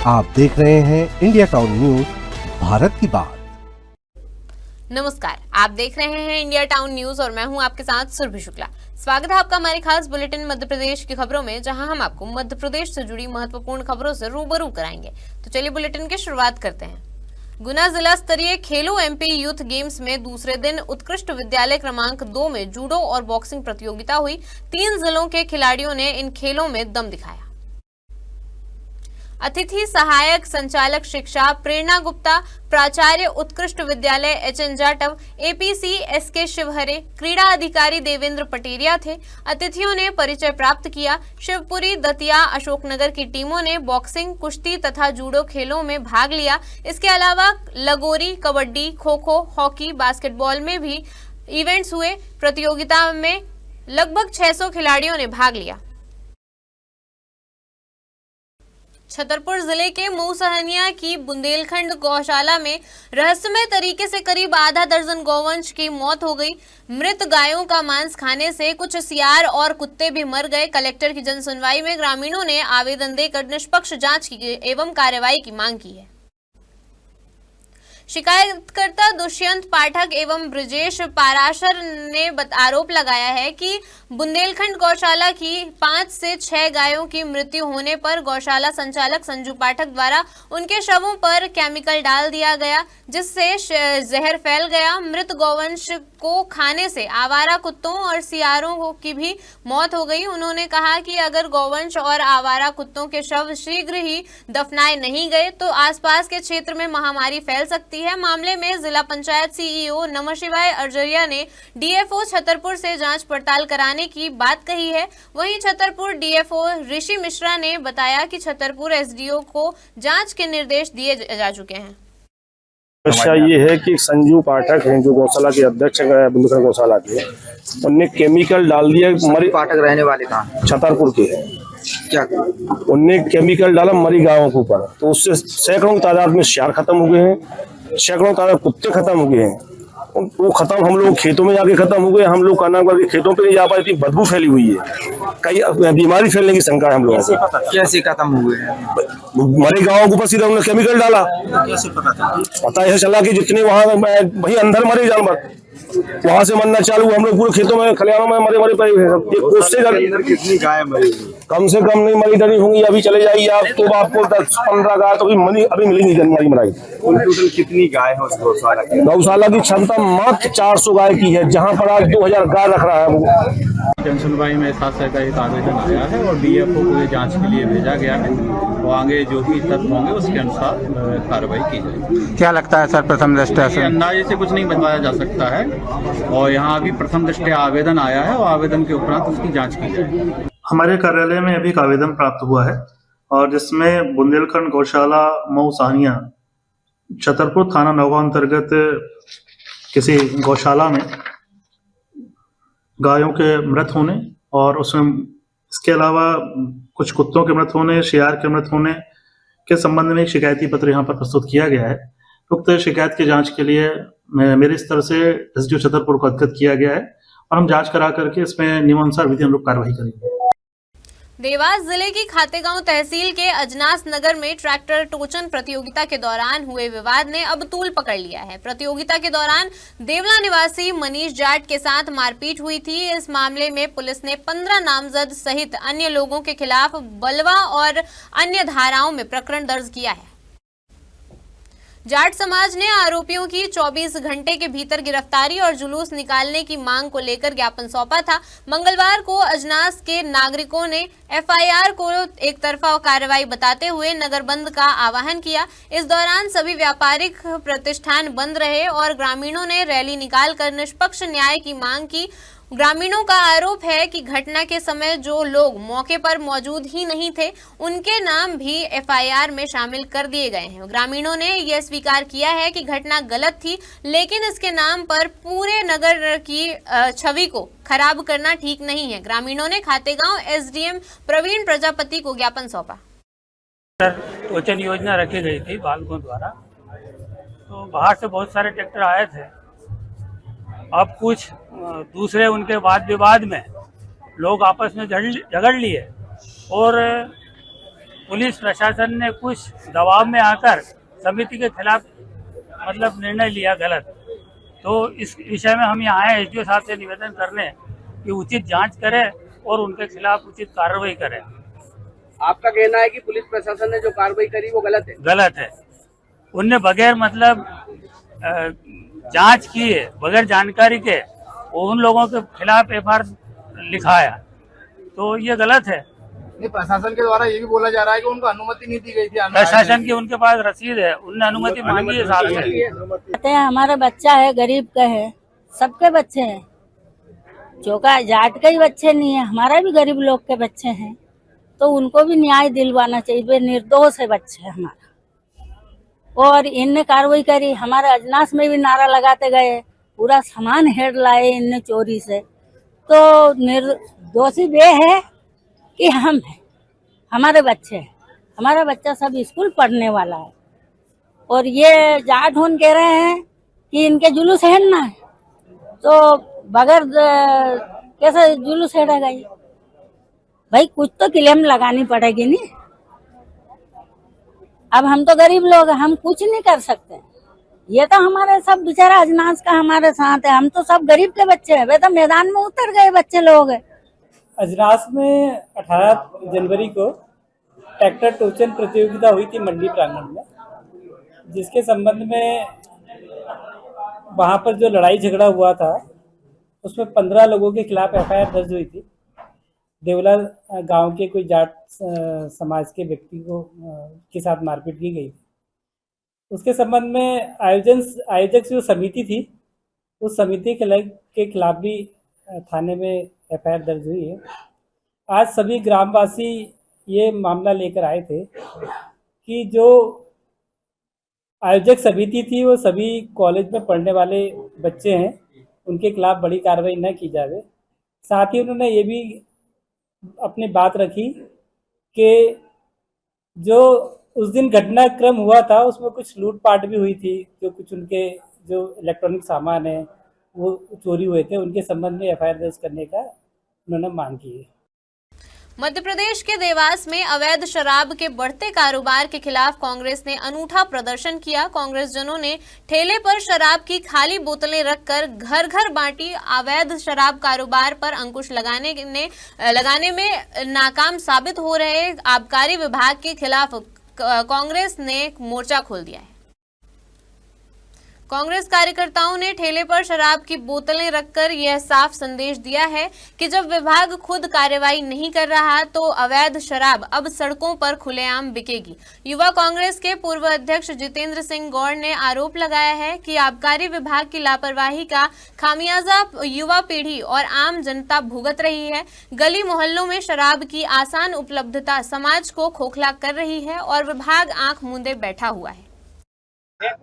आप देख रहे हैं इंडिया टाउन न्यूज, भारत की बात। नमस्कार, आप देख रहे हैं इंडिया टाउन न्यूज और मैं हूं आपके साथ सुरभि शुक्ला। स्वागत है आपका हमारे खास बुलेटिन मध्य प्रदेश की खबरों में, जहां हम आपको मध्य प्रदेश से जुड़ी महत्वपूर्ण खबरों से रूबरू कराएंगे। तो चलिए बुलेटिन की शुरुआत करते हैं। गुना जिला स्तरीय खेलो एमपी यूथ गेम्स में दूसरे दिन उत्कृष्ट विद्यालय क्रमांक 2 में जूडो और बॉक्सिंग प्रतियोगिता हुई। 3 जिलों के खिलाड़ियों ने इन खेलों में दम दिखाया। अतिथि सहायक संचालक शिक्षा प्रेरणा गुप्ता, प्राचार्य उत्कृष्ट विद्यालय HN Jatav, APC SK Shivhare, क्रीड़ा अधिकारी देवेंद्र पटेरिया थे। अतिथियों ने परिचय प्राप्त किया। शिवपुरी, दतिया, अशोकनगर की टीमों ने बॉक्सिंग, कुश्ती तथा जूडो खेलों में भाग लिया। इसके अलावा लगोरी, कबड्डी, खो खो, हॉकी, बास्केटबॉल में भी इवेंट्स हुए। प्रतियोगिता में लगभग 600 खिलाड़ियों ने भाग लिया। छतरपुर जिले के मऊसहनिया की बुंदेलखंड गौशाला में रहस्यमय तरीके से करीब आधा दर्जन गौवंश की मौत हो गई। मृत गायों का मांस खाने से कुछ सियार और कुत्ते भी मर गए। कलेक्टर की जनसुनवाई में ग्रामीणों ने आवेदन देकर निष्पक्ष जांच की एवं कार्रवाई की मांग की है। शिकायतकर्ता दुष्यंत पाठक एवं ब्रजेश पाराशर ने आरोप लगाया है कि बुंदेलखंड गौशाला की 5 से 6 गायों की मृत्यु होने पर गौशाला संचालक संजू पाठक द्वारा उनके शवों पर केमिकल डाल दिया गया, जिससे जहर फैल गया। मृत गौवंश को खाने से आवारा कुत्तों और सियारों की भी मौत हो गई। उन्होंने कहा कि अगर गौवंश और आवारा कुत्तों के शव शीघ्र ही दफनाए नहीं गए तो आसपास के क्षेत्र में महामारी फैल सकती है। मामले में जिला पंचायत सीईओ नमशिवाय अर्जरिया ने डीएफओ छतरपुर से जांच पड़ताल कराने की बात कही है। वहीं छतरपुर डीएफओ ऋषि मिश्रा ने बताया कि छतरपुर एसडीओ को जांच के निर्देश दिए जा चुके हैं। समस्या ये है कि संजू पाठक हैं जो गौशाला के अध्यक्ष बुंदेलखंड गौशाला के, उनने केमिकल डाल दिया। मरी पाठक रहने वाले कहाँ? छतरपुर के हैं। क्या उनने केमिकल डाला मरी गायों के ऊपर, तो उससे सैकड़ों की तादाद में सियार खत्म हो गए हैं, सैकड़ों की तादाद कुत्ते खत्म हो गए हैं। वो खत्म, हम लोग खेतों में जाके खत्म हो गए। हम लोग का नाम करके खेतों पे नहीं जा पाए, इतनी बदबू फैली हुई है, कई बीमारी फैलने की शंका है हम लोगों को। कैसे खत्म हुए हैं? मरे गाँव के ऊपर सीधा उन्होंने केमिकल डाला। कैसे पता ऐसा चला कि जितने वहाँ वही अंदर मरे जानवर, वहां से मरना चालू। हम लोग पूरे खेतों में खलिहानों में मरे पड़े हैं। कितनी गाय मरी? कम से कम नहीं मरी डरी होंगी। अभी चले जाइए आप तो आपको 10-15 गाय तो अभी मिलेंगी मरी मराई। टोटल कितनी गाय है उस गौशाला की? गौशाला की क्षमता मात्र 400 गाय की है, जहाँ पर आज 2000 गाय रख रहा है वो। जनसुनवाई में 7 का एक आवेदन आया है और डीएफओ को ये जांच के लिए भेजा गया है। वो आगे जो भी तथ्य होंगे उसके अनुसार कार्रवाई की जाएगी। क्या लगता है सर, प्रथम दृष्टया से अंदाजे से कुछ नहीं बताया जा सकता है और यहाँ अभी प्रथम दृष्टया आवेदन आया है और आवेदन के उपरांत उसकी जांच की जाएगी। हमारे कार्यालय में अभी एक आवेदन प्राप्त हुआ है और जिसमें बुंदेलखंड गौशाला मऊसहनिया छतरपुर थाना नौगांव अंतर्गत किसी गौशाला में गायों के मृत होने और उसमें इसके अलावा कुछ कुत्तों के मृत होने, सियार के मृत होने के संबंध में एक शिकायती पत्र यहाँ पर प्रस्तुत किया गया है। उक्त शिकायत की जांच के लिए मेरे स्तर से एसडीओ छतरपुर को अवगत किया गया है और हम जांच करा करके इसमें नियमानुसार विधि अनुरूप कार्रवाई करेंगे। देवास जिले की खातेगांव तहसील के अजनास नगर में ट्रैक्टर टोचन प्रतियोगिता के दौरान हुए विवाद ने अब तूल पकड़ लिया है। प्रतियोगिता के दौरान देवला निवासी मनीष जाट के साथ मारपीट हुई थी। इस मामले में पुलिस ने 15 नामजद सहित अन्य लोगों के खिलाफ बलवा और अन्य धाराओं में प्रकरण दर्ज किया है। जाट समाज ने आरोपियों की 24 घंटे के भीतर गिरफ्तारी और जुलूस निकालने की मांग को लेकर ज्ञापन सौंपा था। मंगलवार को अजनास के नागरिकों ने एफआईआर को एक तरफा कार्रवाई बताते हुए नगर बंद का आह्वान किया। इस दौरान सभी व्यापारिक प्रतिष्ठान बंद रहे और ग्रामीणों ने रैली निकालकर निष्पक्ष न्याय की मांग की। ग्रामीणों का आरोप है कि घटना के समय जो लोग मौके पर मौजूद ही नहीं थे उनके नाम भी एफआईआर में शामिल कर दिए गए हैं। ग्रामीणों ने यह स्वीकार किया है कि घटना गलत थी, लेकिन इसके नाम पर पूरे नगर की छवि को खराब करना ठीक नहीं है। ग्रामीणों ने खातेगांव एसडीएम प्रवीण प्रजापति को ज्ञापन सौंपा। टोचन योजना रखी गई थी बालकों द्वारा, तो बाहर से बहुत सारे ट्रैक्टर आए थे। अब कुछ दूसरे उनके वाद विवाद में लोग आपस में झगड़ लिए और पुलिस प्रशासन ने कुछ दबाव में आकर समिति के खिलाफ मतलब निर्णय लिया गलत। तो इस विषय में हम यहाँ आए एसडीओ साहब से निवेदन करने कि उचित जांच करें और उनके खिलाफ उचित कार्रवाई करें। आपका कहना है कि पुलिस प्रशासन ने जो कार्रवाई करी वो गलत है? गलत है। उनने बगैर मतलब जांच किए, बगैर जानकारी के उन लोगों के खिलाफ एफआईआर लिखाया, तो ये गलत है। नहीं, प्रशासन के द्वारा ये भी बोला जा रहा है कि उनको अनुमति नहीं दी गई थी। प्रशासन की उनके पास रसीद है, उनने अनुमति मांगी है साहब से। हमारा बच्चा है, गरीब का है, सबके बच्चे हैं, चौका जाट के ही बच्चे नहीं है, हमारा भी गरीब लोग के बच्चे हैं, तो उनको भी न्याय दिलवाना चाहिए। वे निर्दोष है बच्चे हमारा। और इनने कार्रवाई करी, हमारे अजनास में भी नारा लगाते गए, पूरा सामान हेड लाए इनने चोरी से। तो निर्दोषी वे है कि हम हैं, हमारे बच्चे हैं, हमारा बच्चा सब स्कूल पढ़ने वाला है। और ये जाट होन कह रहे हैं कि इनके जुलूस हेडना है, तो बगैर कैसे जुलूस हेडेगा ये? भाई कुछ तो क्लेम लगानी पड़ेगी नहीं। अब हम तो गरीब लोग हैं, हम कुछ नहीं कर सकते। ये तो हमारे सब बेचारा अजनास का हमारे साथ है, हम तो सब गरीब के बच्चे हैं, वे तो मैदान में उतर गए बच्चे लोग हैं। अजनास में 18 जनवरी को ट्रैक्टर टोचन प्रतियोगिता हुई थी मंडी प्रांगण में, जिसके संबंध में वहां पर जो लड़ाई झगड़ा हुआ था उसमें 15 लोगों के खिलाफ एफआईआर दर्ज हुई थी। देवला गांव के कोई जाट समाज के व्यक्ति को के साथ मारपीट की गई। उसके संबंध में आयोजक जो समिति थी, उस समिति के खिलाफ भी थाने में एफआईआर दर्ज हुई है। आज सभी ग्रामवासी ये मामला लेकर आए थे कि जो आयोजक समिति थी वो सभी कॉलेज में पढ़ने वाले बच्चे हैं, उनके खिलाफ बड़ी कार्रवाई न की जाए। साथ ही उन्होंने ये भी अपनी बात रखी कि जो उस दिन घटनाक्रम हुआ था उसमें कुछ लूटपाट भी हुई थी, जो कुछ उनके जो इलेक्ट्रॉनिक सामान है वो चोरी हुए थे, उनके संबंध में एफआईआर दर्ज करने का उन्होंने मांग की है। मध्य प्रदेश के देवास में अवैध शराब के बढ़ते कारोबार के खिलाफ कांग्रेस ने अनूठा प्रदर्शन किया। कांग्रेस जनों ने ठेले पर शराब की खाली बोतलें रखकर घर घर बांटी। अवैध शराब कारोबार पर अंकुश लगाने में नाकाम साबित हो रहे आबकारी विभाग के खिलाफ कांग्रेस ने मोर्चा खोल दिया है। कांग्रेस कार्यकर्ताओं ने ठेले पर शराब की बोतलें रखकर यह साफ संदेश दिया है कि जब विभाग खुद कार्रवाई नहीं कर रहा तो अवैध शराब अब सड़कों पर खुलेआम बिकेगी। युवा कांग्रेस के पूर्व अध्यक्ष जितेंद्र सिंह गौड़ ने आरोप लगाया है कि आबकारी विभाग की लापरवाही का खामियाजा युवा पीढ़ी और आम जनता भुगत रही है। गली मोहल्लों में शराब की आसान उपलब्धता समाज को खोखला कर रही है और विभाग आंख मूंदे बैठा हुआ है।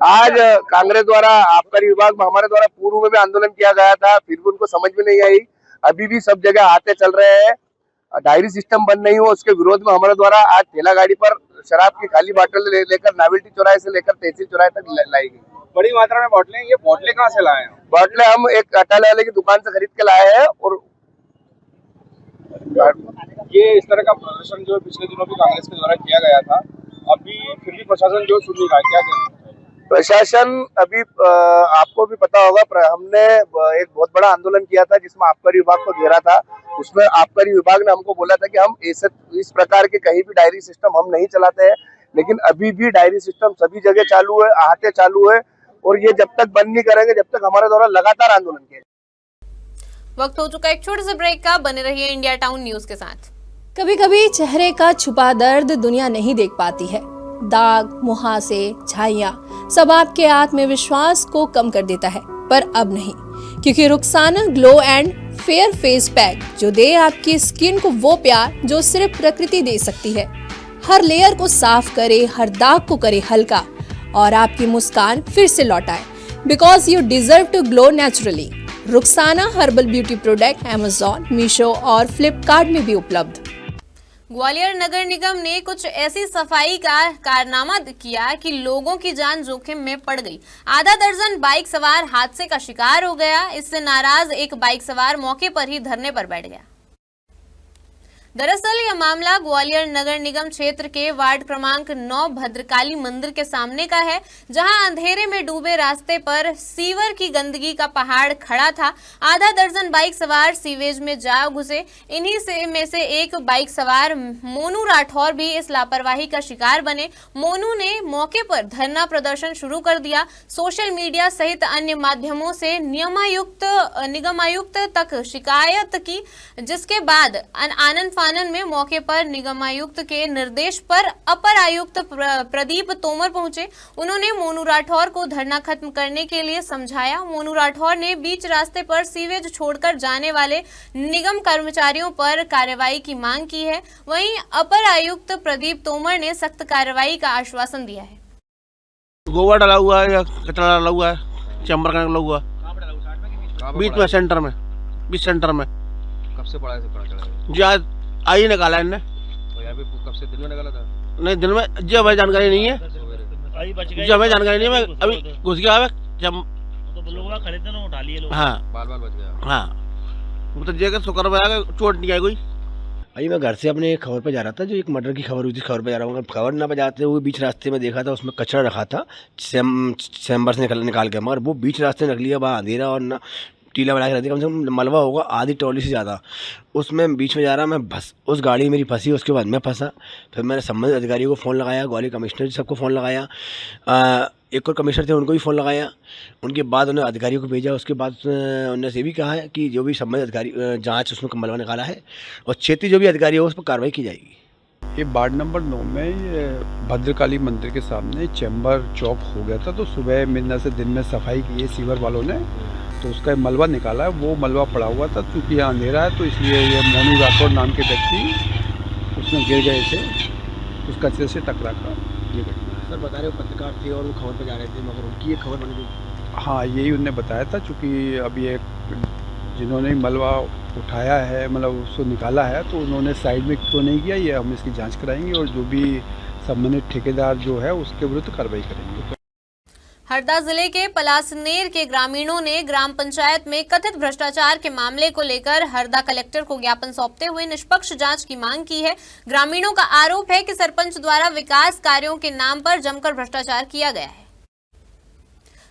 आज कांग्रेस द्वारा आबकारी विभाग में हमारे द्वारा पूर्व में भी आंदोलन किया गया था, फिर भी उनको समझ में नहीं आई। अभी भी सब जगह आते चल रहे हैं, डायरी सिस्टम बंद नहीं हुआ, उसके विरोध में हमारे द्वारा आज ठेला गाड़ी पर शराब की खाली बोतल लेकर नावेल्टी चौराहे से लेकर तहसील चौराहे तक लाई गई। बड़ी मात्रा में बोतलें, ये बोतलें कहाँ से लाए हैं? बोतलें हम एक अटाले वाले की दुकान से खरीद के लाए हैं। और ये इस तरह का प्रदर्शन जो पिछले दिनों भी कांग्रेस के द्वारा किया गया था, अभी फिर भी प्रशासन जो सुन नहीं रहा, क्या कहना? प्रशासन अभी आपको भी पता होगा, हमने एक बहुत बड़ा आंदोलन किया था जिसमें आबकारी विभाग को घेरा था। उसमें आबकारी विभाग ने हमको बोला था कि हम इस प्रकार के कहीं भी डायरी सिस्टम हम नहीं चलाते हैं, लेकिन अभी भी डायरी सिस्टम सभी जगह चालू है, आहते चालू है, और ये जब तक बंद नहीं करेंगे जब तक हमारे द्वारा लगातार आंदोलन किया। वक्त हो चुका एक छोटे से ब्रेक का, बने रहिए इंडिया टाउन न्यूज के साथ। कभी कभी चेहरे का छुपा दर्द दुनिया नहीं देख पाती है। दाग, मुहासे, झाइयां सब आपके आत्मविश्वास को कम कर देता है, पर अब नहीं, क्योंकि Rukhsana glow and fair face pack जो दे आपकी स्किन को वो प्यार जो सिर्फ प्रकृति दे सकती है। हर लेयर को साफ करे, हर दाग को करे हल्का और आपकी मुस्कान फिर से लौटाए, because you deserve to glow naturally. Rukhsana herbal beauty product Amazon, Meesho और फ्लिपकार्ट में भी उपलब्ध। ग्वालियर नगर निगम ने कुछ ऐसी सफाई का कारनामा किया कि लोगों की जान जोखिम में पड़ गई। आधा दर्जन बाइक सवार हादसे का शिकार हो गया। इससे नाराज एक बाइक सवार मौके पर ही धरने पर बैठ गया। दरअसल यह मामला ग्वालियर नगर निगम क्षेत्र के वार्ड क्रमांक 9 भद्रकाली मंदिर के सामने का है, जहां अंधेरे में डूबे रास्ते पर सीवर की गंदगी का पहाड़ खड़ा था। आधा दर्जन बाइक सवार सीवेज में जा घुसे। इन्हीं में से एक बाइक सवार मोनू राठौर भी इस लापरवाही का शिकार बने। मोनू ने मौके पर धरना प्रदर्शन शुरू कर दिया। सोशल मीडिया सहित अन्य माध्यमों से निगमायुक्त तक शिकायत की, जिसके बाद आनन फानन में मौके पर निगमायुक्त के निर्देश पर अपर आयुक्त प्रदीप तोमर पहुंचे। उन्होंने मोनू राठौर को धरना खत्म करने के लिए समझाया। मोनू राठौर ने बीच रास्ते पर सीवेज छोड़कर जाने वाले निगम कर्मचारियों पर कार्रवाई की मांग की है। वहीं अपर आयुक्त प्रदीप तोमर ने सख्त कार्रवाई का आश्वासन दिया है। गोबर डाला हुआ है या कचरा डाला हुआ है, चैम्बर का डाला हुआ है बीच में, सेंटर में, बीच सेंटर में। कब से पड़ा है? जो आई निकाला इनने। कब से दिन में निकाला था? नहीं, दिन में जो हमें जानकारी नहीं है, जो हमें जानकारी नहीं है। मैं अभी घुस गया है जब उठा लिए लोग। हाँ, बाल बच गया। हाँ, वो तो जगह शुक्र में चोट नहीं आई कोई। अभी मैं घर से अपने एक खबर पे जा रहा था, जो एक मर्डर की खबर हुई थी, खबर पे जा रहा हूँ। खबर ना बजाते हुए बीच रास्ते में देखा था, उसमें कचरा रखा था चैम्बर से निकाल के, मगर वो बीच रास्ते निकली है। वहाँ अंधेरा और ना टीला बना के रहती, कम से कम मलबा होगा आधी ट्रॉली से ज़्यादा। उसमें बीच में जा रहा मैं उस गाड़ी मेरी फंसी, उसके बाद मैं फंसा। फिर मैंने संबंधित अधिकारियों को फ़ोन लगाया, ग्वालियर कमिश्नर सबको फ़ोन लगाया, एक और कमिश्नर थे उनको भी फ़ोन लगाया। उनके बाद उन्हें अधिकारियों को भेजा। उसके बाद उन्होंने ये भी कहा है कि जो भी संबंधित अधिकारी जाँच उसमें मलबा निकाला है और क्षेत्रीय जो भी अधिकारी हो उस पर कार्रवाई की जाएगी। ये वार्ड नंबर 9 में ये भद्रकाली मंदिर के सामने चैम्बर चौक हो गया था, तो सुबह मिलने से दिन में सफाई की है सीवर वालों ने, तो उसका मलबा निकाला है। वो मलबा पड़ा हुआ था, क्योंकि यहाँ अंधेरा है तो इसलिए ये मोनू राठौर नाम के व्यक्ति उसमें गिर गए थे, उस कचरे से टकरा कर ये घटना। सर बता रहे हो पत्रकार थे और वो खबर पर जा रहे थे, मगर उनकी ये खबर बनी थी। हाँ, यही उनने बताया था, चूँकि अभी एक जिन्होंने मलबा उठाया है, मतलब उसको निकाला है, तो उन्होंने साइड में क्यों नहीं किया, ये हम इसकी जांच कराएंगे और जो भी संबंधित ठेकेदार जो है उसके विरुद्ध कार्रवाई करेंगे। हरदा जिले के पलासनेर के ग्रामीणों ने ग्राम पंचायत में कथित भ्रष्टाचार के मामले को लेकर हरदा कलेक्टर को ज्ञापन सौंपते हुए निष्पक्ष जांच की मांग की है। ग्रामीणों का आरोप है कि सरपंच द्वारा विकास कार्यों के नाम पर जमकर भ्रष्टाचार किया गया है।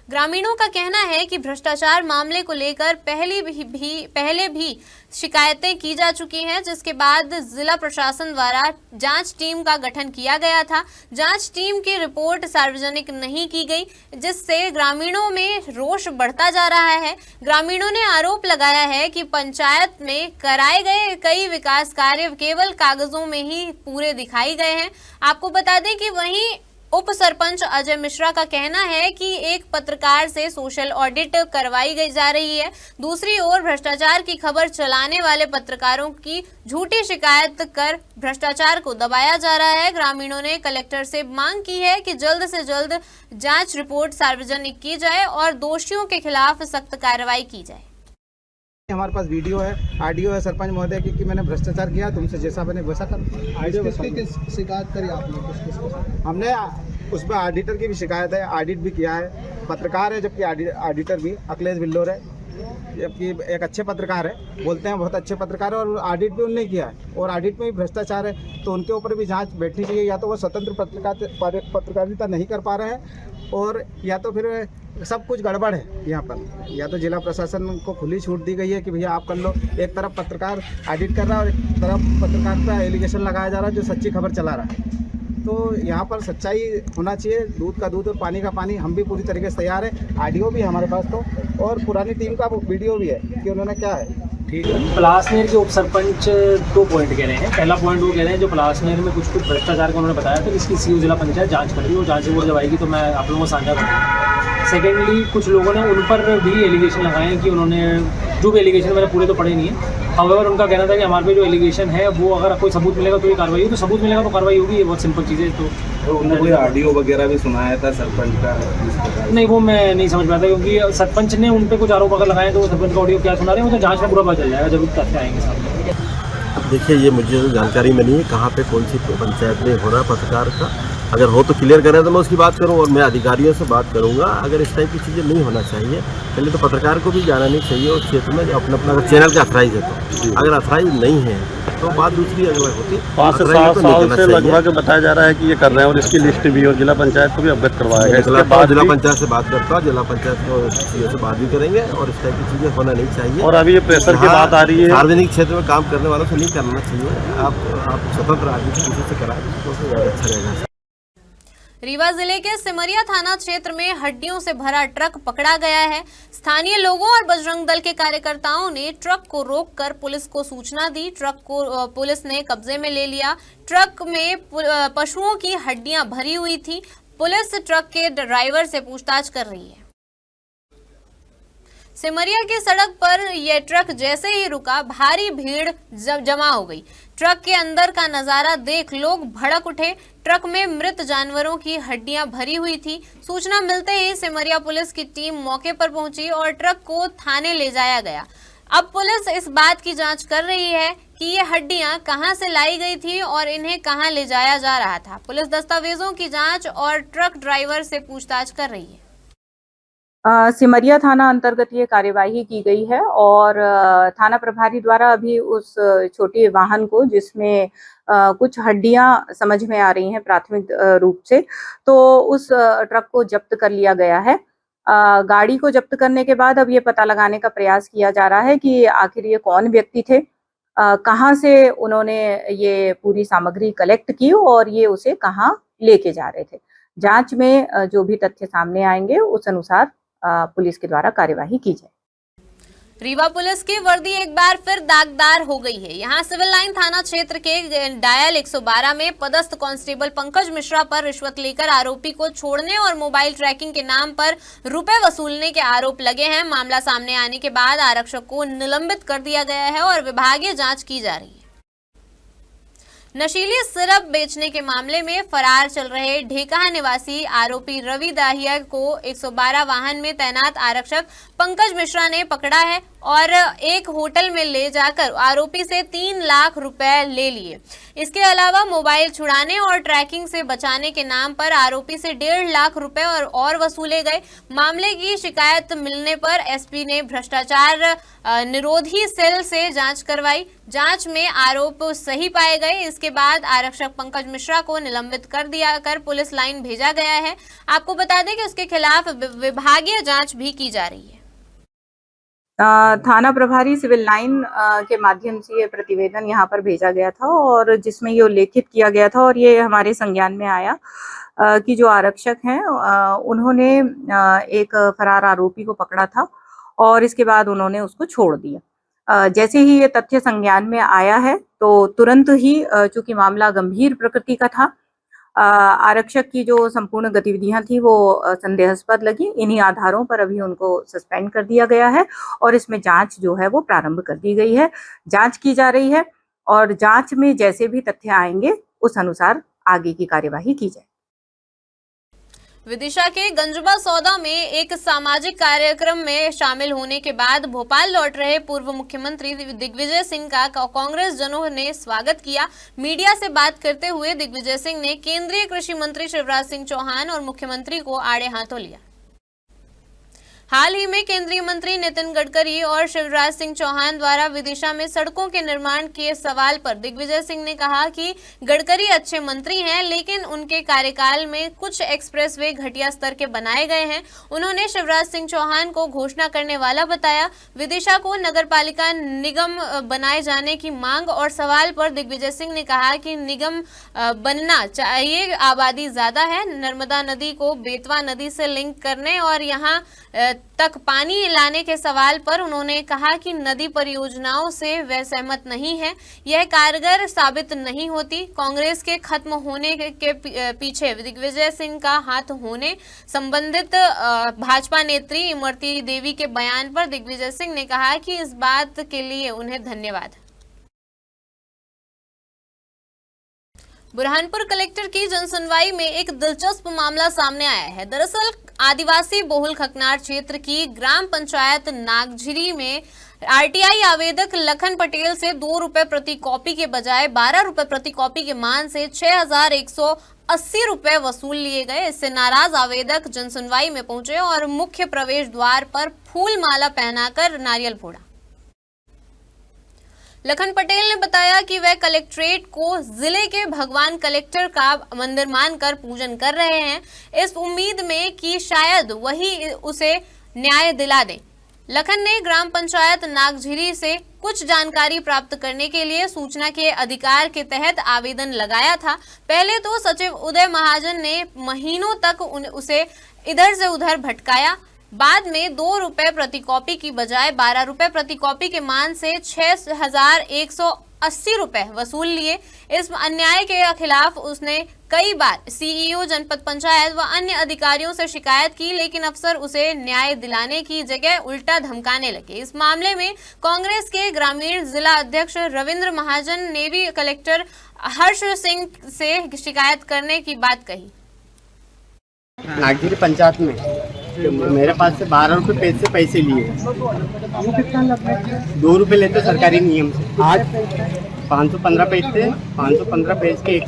ग्रामीणों का कहना है कि भ्रष्टाचार मामले को लेकर पहले भी शिकायतें की जा चुकी हैं, जिसके बाद जिला प्रशासन द्वारा जांच टीम का गठन किया गया था। जांच टीम की रिपोर्ट सार्वजनिक नहीं की गई, जिससे ग्रामीणों में रोष बढ़ता जा रहा है। ग्रामीणों ने आरोप लगाया है कि पंचायत में कराए गए कई विकास कार्य केवल कागजों में ही पूरे दिखाई गए हैं। आपको बता दें कि वहीं उप सरपंच अजय मिश्रा का कहना है कि एक पत्रकार से सोशल ऑडिट करवाई जा रही है। दूसरी ओर भ्रष्टाचार की खबर चलाने वाले पत्रकारों की झूठी शिकायत कर भ्रष्टाचार को दबाया जा रहा है। ग्रामीणों ने कलेक्टर से मांग की है कि जल्द से जल्द जांच रिपोर्ट सार्वजनिक की जाए और दोषियों के खिलाफ सख्त कार्रवाई की जाए। हमारे पास वीडियो है, ऑडियो है सरपंच महोदय की कि मैंने भ्रष्टाचार किया, तुमसे जैसा बने वैसा कर। किसकी शिकायत करी आपने? हमने उस पर ऑडिटर की भी शिकायत है, ऑडिट भी किया है। पत्रकार है जबकि ऑडिटर भी अखिलेश बिल्लोर है, जबकि एक अच्छे पत्रकार है, बोलते हैं बहुत अच्छे पत्रकार है, और ऑडिट भी उनने किया है और ऑडिट में भी भ्रष्टाचार है, तो उनके ऊपर भी जांच बैठनी चाहिए। या तो वो स्वतंत्र पत्रकारिता नहीं कर पा रहे हैं और या तो फिर सब कुछ गड़बड़ है यहाँ पर। या तो जिला प्रशासन को खुली छूट दी गई है कि भैया आप कर लो। एक तरफ पत्रकार ऑडिट कर रहा है और एक तरफ पत्रकार पर एलिगेशन लगाया जा रहा है जो सच्ची खबर चला रहा है। तो यहाँ पर सच्चाई होना चाहिए, दूध का दूध और पानी का पानी। हम भी पूरी तरीके से तैयार है, ऑडियो भी है हमारे पास तो, और पुरानी टीम का वीडियो भी है कि उन्होंने क्या है। ठीक है, पलासनेर के उप सरपंच 2 पॉइंट कह रहे हैं। पहला पॉइंट वो कह रहे हैं जो पलासनेर में कुछ भ्रष्टाचार का उन्होंने बताया था, इसकी सीओ जिला पंचायत जांच कर रही है और जांच रिपोर्ट जब आएगी तो मैं आप लोगों को साझा करूँगा। सेकेंडली, कुछ लोगों ने उन पर भी एलिगेशन लगाए हैं कि उन्होंने जो भी एलिगेशन मैंने पूरे तो पढ़े नहीं है, हाउएवर उनका कहना था कि हमारे पे जो एलिगेशन है वो अगर कोई सबूत मिलेगा तो ये कार्रवाई होगी, तो सबूत मिलेगा तो कार्रवाई होगी। ये बहुत सिंपल चीज़ है। तो उन्होंने कोई ऑडियो वगैरह भी सुनाया था सरपंच का? नहीं, वो मैं नहीं समझ पाता, क्योंकि सरपंच ने उन पर कुछ आरोप अगर लगाए तो वो सरपंच का ऑडियो क्या सुना रहे हैं वो तो जांच में पूरा पता चल जाएगा जब तथ्य आएंगे सामने। देखिए, ये मुझे जानकारी में नहीं है कहाँ पे कौन सी पंचायत में हो रहा पत्रकार का, अगर हो तो क्लियर करें तो मैं उसकी बात करूँ, और मैं अधिकारियों से बात करूँगा। अगर इस टाइप की चीज़ें नहीं होना चाहिए, पहले तो पत्रकार को भी जाना नहीं चाहिए उस क्षेत्र में, अपना अपना अगर चैनल का अथराइज है तो, अगर अथराइज नहीं है तो बात दूसरी अगर होती। 5 से 7 साल से लगभग बताया जा रहा है कि ये कर रहे हैं, और इसकी लिस्ट भी और जिला पंचायत को भी अवगत करवाया गया। इसके बाद जिला पंचायत से बात करता हूँ, जिला पंचायत को चीज़ों से बात भी करेंगे, और इस टाइप की चीज़ें होना नहीं चाहिए। और अभी ये प्रेशर की बात आ रही है, सार्वजनिक क्षेत्र में काम करने वालों से नहीं करना चाहिए। आप स्वतंत्र आदमी से किसी से कराएं तो ज़्यादा अच्छा रहेगा। रीवा जिले के सिमरिया थाना क्षेत्र में हड्डियों से भरा ट्रक पकड़ा गया है। स्थानीय लोगों और बजरंग दल के कार्यकर्ताओं ने ट्रक को रोककर पुलिस को सूचना दी। ट्रक को पुलिस ने कब्जे में ले लिया। ट्रक में पशुओं की हड्डियां भरी हुई थी। पुलिस ट्रक के ड्राइवर से पूछताछ कर रही है। सिमरिया की सड़क पर यह ट्रक जैसे ही रुका, भारी भीड़ जमा हो गई। ट्रक के अंदर का नजारा देख लोग भड़क उठे। ट्रक में मृत जानवरों की हड्डियां भरी हुई थी। सूचना मिलते ही सिमरिया पुलिस की टीम मौके पर पहुंची और ट्रक को थाने ले जाया गया। अब पुलिस इस बात की जांच कर रही है कि ये हड्डियां कहां से लाई गई थी और इन्हें कहां ले जाया जा रहा था। पुलिस दस्तावेजों की जांच और ट्रक ड्राइवर से पूछताछ कर रही है। सिमरिया थाना अंतर्गत ये कार्यवाही की गई है, और थाना प्रभारी द्वारा अभी उस छोटे वाहन को, जिसमें कुछ हड्डियां समझ में आ रही हैं प्राथमिक रूप से, तो उस ट्रक को जब्त कर लिया गया है। गाड़ी को जब्त करने के बाद अब ये पता लगाने का प्रयास किया जा रहा है कि आखिर ये कौन व्यक्ति थे, कहाँ से उन्होंने ये पूरी सामग्री कलेक्ट की और ये उसे कहाँ लेके जा रहे थे। जांच में जो भी तथ्य सामने आएंगे उस अनुसार पुलिस के द्वारा कार्यवाही की जाए। रीवा पुलिस की वर्दी एक बार फिर दागदार हो गई है। यहां सिविल लाइन थाना क्षेत्र के डायल 112 में पदस्थ कांस्टेबल पंकज मिश्रा पर रिश्वत लेकर आरोपी को छोड़ने और मोबाइल ट्रैकिंग के नाम पर रुपए वसूलने के आरोप लगे हैं। मामला सामने आने के बाद आरक्षक को निलंबित कर दिया गया है और विभागीय जांच की जा रही है। नशीली सिरप बेचने के मामले में फरार चल रहे ढेकहा निवासी आरोपी रवि दाहिया को 112 वाहन में तैनात आरक्षक पंकज मिश्रा ने पकड़ा है और एक होटल में ले जाकर आरोपी से 3 लाख रुपए ले लिए। इसके अलावा मोबाइल छुड़ाने और ट्रैकिंग से बचाने के नाम पर आरोपी से 1.5 लाख रुपए और वसूले गए। मामले की शिकायत मिलने पर एसपी ने भ्रष्टाचार निरोधी सेल से जांच करवाई। जांच में आरोप सही पाए गए। इसके बाद आरक्षक पंकज मिश्रा को निलंबित कर पुलिस लाइन भेजा गया है। आपको बता दें कि उसके खिलाफ विभागीय जांच भी की जा रही है। थाना प्रभारी सिविल लाइन के माध्यम से ये प्रतिवेदन यहाँ पर भेजा गया था और जिसमें ये उल्लेखित किया गया था और ये हमारे संज्ञान में आया कि जो आरक्षक हैं उन्होंने एक फरार आरोपी को पकड़ा था और इसके बाद उन्होंने उसको छोड़ दिया। जैसे ही ये तथ्य संज्ञान में आया है तो तुरंत ही चूंकि मामला गंभीर प्रकृति का था, आरक्षक की जो संपूर्ण गतिविधियां थी वो संदेहास्पद लगी। इन्हीं आधारों पर अभी उनको सस्पेंड कर दिया गया है और इसमें जांच जो है वो प्रारंभ कर दी गई है। जांच की जा रही है और जांच में जैसे भी तथ्य आएंगे उस अनुसार आगे की कार्यवाही की जाए। विदिशा के गंजबा सौदा में एक सामाजिक कार्यक्रम में शामिल होने के बाद भोपाल लौट रहे पूर्व मुख्यमंत्री दिग्विजय सिंह का कांग्रेस जनों ने स्वागत किया। मीडिया से बात करते हुए दिग्विजय सिंह ने केंद्रीय कृषि मंत्री शिवराज सिंह चौहान और मुख्यमंत्री को आड़े हाथों लिया। हाल ही में केंद्रीय मंत्री नितिन गडकरी और शिवराज सिंह चौहान द्वारा विदिशा में सड़कों के निर्माण के सवाल पर दिग्विजय सिंह ने कहा कि गडकरी अच्छे मंत्री हैं, लेकिन उनके कार्यकाल में कुछ एक्सप्रेसवे घटिया स्तर के बनाए गए हैं। उन्होंने शिवराज सिंह चौहान को घोषणा करने वाला बताया। विदिशा को नगरपालिका निगम बनाए जाने की मांग और सवाल पर दिग्विजय सिंह ने कहा कि निगम बनना चाहिए, आबादी ज्यादा है। नर्मदा नदी को बेतवा नदी से लिंक करने और यहाँ तक पानी लाने के सवाल पर उन्होंने कहा कि नदी परियोजनाओं से वह सहमत नहीं है, यह कारगर साबित नहीं होती। कांग्रेस के खत्म होने के पीछे दिग्विजय सिंह का हाथ होने संबंधित भाजपा नेत्री इमरती देवी के बयान पर दिग्विजय सिंह ने कहा कि इस बात के लिए उन्हें धन्यवाद। बुरहानपुर कलेक्टर की जनसुनवाई में एक दिलचस्प मामला सामने आया है। दरअसल आदिवासी बहुल खकनार क्षेत्र की ग्राम पंचायत नागझिरी में आरटीआई आवेदक लखन पटेल से 2 रुपए प्रति कॉपी के बजाय 12 रुपए प्रति कॉपी के मान से 6180 80 रुपए वसूल लिए गए। इससे नाराज आवेदक जनसुनवाई में पहुंचे और मुख्य प्रवेश द्वार पर फूल माला पहनाकर नारियल फोड़ा। लखन पटेल ने बताया कि वह कलेक्ट्रेट को जिले के भगवान कलेक्टर का मंदिर मानकर पूजन कर रहे हैं, इस उम्मीद में कि शायद वही उसे न्याय दिला दे। लखन ने ग्राम पंचायत नागझिरी से कुछ जानकारी प्राप्त करने के लिए सूचना के अधिकार के तहत आवेदन लगाया था। पहले तो सचिव उदय महाजन ने महीनों तक उसे इधर से उधर भटकाया। बाद में 2 रुपए प्रति कॉपी की बजाय 12 रुपए प्रति कॉपी के मान से 6,180 रुपए वसूल लिए। इस अन्याय के खिलाफ उसने कई बार सीईओ जनपद पंचायत व अन्य अधिकारियों से शिकायत की, लेकिन अफसर उसे न्याय दिलाने की जगह उल्टा धमकाने लगे। इस मामले में कांग्रेस के ग्रामीण जिला अध्यक्ष रविंद्र महाजन ने भी कलेक्टर हर्ष सिंह से शिकायत करने की बात कही। नागझिरी पंचायत में मेरे पास से 12 रुपए पेज से पैसे लिए, 2 रुपए लेते सरकारी नियम से। आज 515 पेज थे, 515 पेज के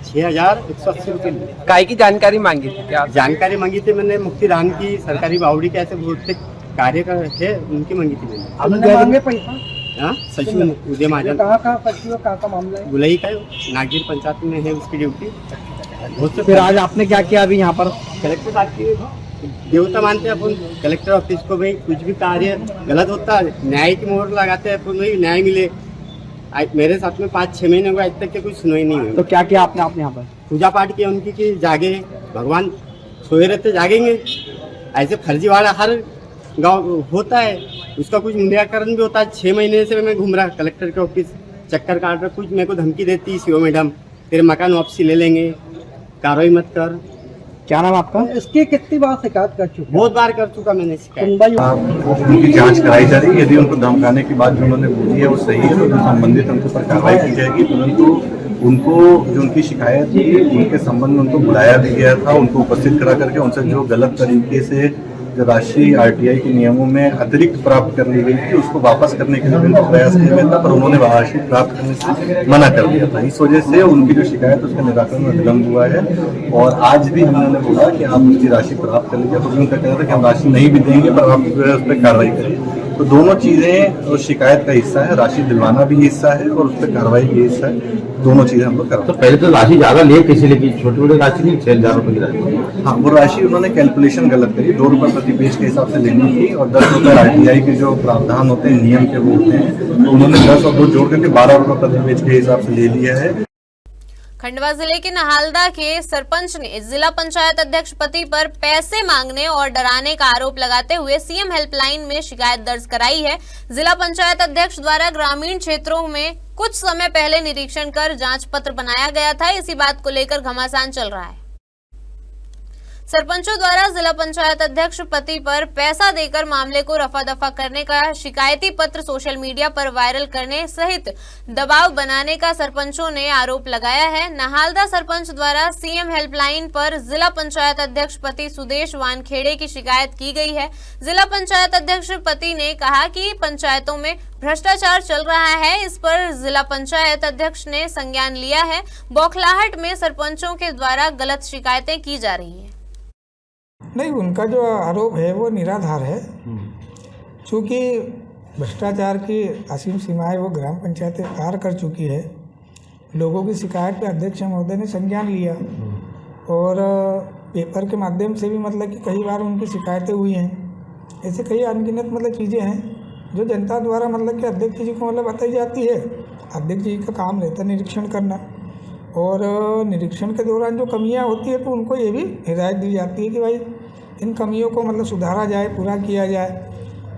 6,180 रुपए लिए। काय की जानकारी मांगी थी क्या? जानकारी मांगी थी मैंने मुक्तिधाम की, सरकारी बावड़ी के ऐसे बहुत से कार्य थे उनकी मांगी थी मैंने। आपने मांगे पैसा? हाँ, सचिव उदय महाजन। कहाँ मामला है? गुलई का नागझिरी पंचायत में है उसकी ड्यूटी। फिर आज आपने क्या किया अभी यहाँ पर? कलेक्टर साहब की देवता मानते हैं अपन कलेक्टर ऑफिस को, भाई कुछ भी कार्य गलत होता है न्याय की मोहर लगाते हैं अपन, भाई न्याय मिले। मेरे साथ में 5-6 महीने हुए आज तक के कुछ सुनवाई नहीं हुई। तो क्या किया आपने यहाँ पर? पूजा पाठ किया उनकी कि जागे, भगवान सोए रहते जागेंगे। ऐसे फर्जीवाड़ा हर गाँव होता है, उसका कुछ निराकरण भी होता है। 6 महीने से मैं घूम रहा कलेक्टर के ऑफिस, चक्कर काट रहा। कुछ मेरे को धमकी देती सीओ मैडम, तेरे मकान वापसी ले लेंगे, कार्रवाई मत कर। क्या नाम आपका? इसकी कितनी बार शिकायत कर चुके? बहुत बार कर चुका मैंने शिकायत। उनकी जांच कराई जा रही है। यदि उनको धमकाने की बात जो उन्होंने बोली है वो सही है तो संबंधित उनके ऊपर कार्रवाई की जाएगी। परंतु उनको जो उनकी शिकायत थी उनके संबंध में उनको बुलाया भी गया था, उनको उपस्थित करा करके उनसे जो गलत तरीके से जो राशि आरटीआई के नियमों में अतिरिक्त प्राप्त कर ली गई थी उसको वापस करने के लिए उनको प्रयास किया गया था, पर उन्होंने राशि प्राप्त करने से मना कर दिया था। इस वजह से उनकी जो शिकायत उसका निराकरण में विलम्ब हुआ है और आज भी हमने बोला कि आप उसकी राशि प्राप्त कर लीजिए। तो उनका कहना था कि हम राशि नहीं भी देंगे पर आप जो है उस पर कार्रवाई करिए। तो दोनों चीजें उस शिकायत का हिस्सा है, राशि दिलवाना भी हिस्सा है और उस पर कार्रवाई भी हिस्सा है। दोनों चीजें हम लोग कर। तो पहले तो राशि ज्यादा लिए किसी लेकिन छोटी मोटी राशि नहीं, 6,000 रुपए की राशि। हाँ, वो राशि उन्होंने कैलकुलेशन गलत करी, 2 रुपए प्रति पेज के हिसाब से लेनी थी और 10 रुपए आरटीआई के जो प्रावधान होते हैं नियम के वो होते हैं, तो उन्होंने 10 और 2 जोड़ करके 12 रुपए प्रति पेज के हिसाब से ले लिया है। खंडवा जिले के नहालदा के सरपंच ने जिला पंचायत अध्यक्ष पति पर पैसे मांगने और डराने का आरोप लगाते हुए सीएम हेल्पलाइन में शिकायत दर्ज कराई है। जिला पंचायत अध्यक्ष द्वारा ग्रामीण क्षेत्रों में कुछ समय पहले निरीक्षण कर जांच पत्र बनाया गया था। इसी बात को लेकर घमासान चल रहा है। सरपंचों द्वारा जिला पंचायत अध्यक्ष पति पर पैसा देकर मामले को रफा दफा करने का शिकायती पत्र सोशल मीडिया पर वायरल करने सहित दबाव बनाने का सरपंचों ने आरोप लगाया है। नहालदा सरपंच द्वारा सीएम हेल्पलाइन पर जिला पंचायत अध्यक्ष पति सुदेश वानखेड़े की शिकायत की गई है। जिला पंचायत अध्यक्ष पति ने कहा कि पंचायतों में भ्रष्टाचार चल रहा है, इस पर जिला पंचायत अध्यक्ष ने संज्ञान लिया है। बौखलाहट में सरपंचों के द्वारा गलत शिकायतें की जा रही हैं। नहीं, उनका जो आरोप है वो निराधार है, क्योंकि भ्रष्टाचार की असीम सीमाएं वो ग्राम पंचायतें पार कर चुकी है। लोगों की शिकायत पे अध्यक्ष महोदय ने संज्ञान लिया और पेपर के माध्यम से भी मतलब कि कई बार उनकी शिकायतें हुई हैं। ऐसे कई अनगिनत मतलब चीज़ें हैं जो जनता द्वारा मतलब कि अध्यक्ष जी को मतलब बताई जाती है। अध्यक्ष जी का काम रहता है निरीक्षण करना और निरीक्षण के दौरान जो कमियां होती है तो उनको ये भी हिदायत दी जाती है कि भाई इन कमियों को मतलब सुधारा जाए, पूरा किया जाए।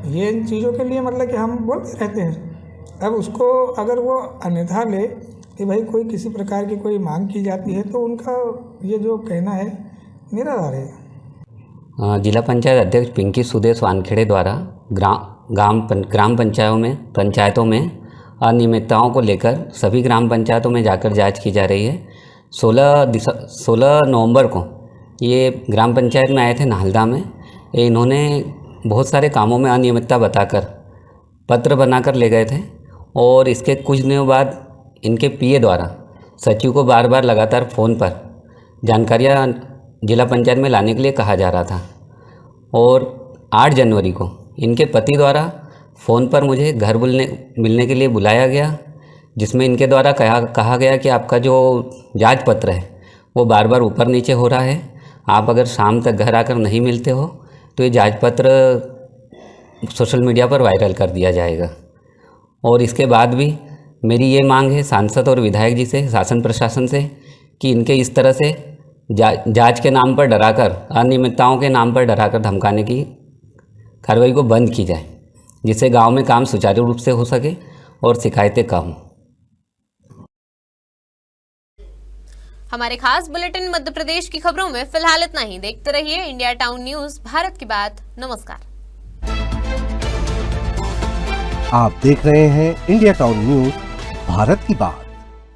ये इन चीज़ों के लिए मतलब कि हम बोलते रहते हैं। अब उसको अगर वो अन्यथा ले कि भाई कोई किसी प्रकार की कोई मांग की जाती है तो उनका ये जो कहना है निराधार है। जिला पंचायत अध्यक्ष पिंकी सुदेश वानखेड़े द्वारा ग्राम पंचायतों में अनियमितताओं को लेकर सभी ग्राम पंचायतों में जाकर जांच की जा रही है। 16 नवंबर को ये ग्राम पंचायत में आए थे नाहलदा में। इन्होंने बहुत सारे कामों में अनियमितता बताकर पत्र बनाकर ले गए थे और इसके कुछ दिनों बाद इनके पीए द्वारा सचिव को बार बार लगातार फ़ोन पर जानकारियाँ जिला पंचायत में लाने के लिए कहा जा रहा था। और 8 जनवरी को इनके पति द्वारा फ़ोन पर मुझे घर मिलने के लिए बुलाया गया, जिसमें इनके द्वारा कहा गया कि आपका जो जांच पत्र है वो बार बार ऊपर नीचे हो रहा है, आप अगर शाम तक घर आकर नहीं मिलते हो तो ये जांच पत्र सोशल मीडिया पर वायरल कर दिया जाएगा। और इसके बाद भी मेरी ये मांग है सांसद और विधायक जी से, शासन प्रशासन से, कि इनके इस तरह से जांच के नाम पर डराकर, अनियमितताओं के नाम पर डराकर धमकाने की कार्रवाई को बंद की जाए, जिससे गांव में काम सुचारू रूप से हो सके और शिकायतें कम हों। हमारे खास बुलेटिन मध्य प्रदेश की खबरों में फिलहाल इतना ही। देखते रहिए इंडिया टाउन न्यूज, भारत की बात। नमस्कार। आप देख रहे हैं इंडिया टाउन न्यूज, भारत की बात।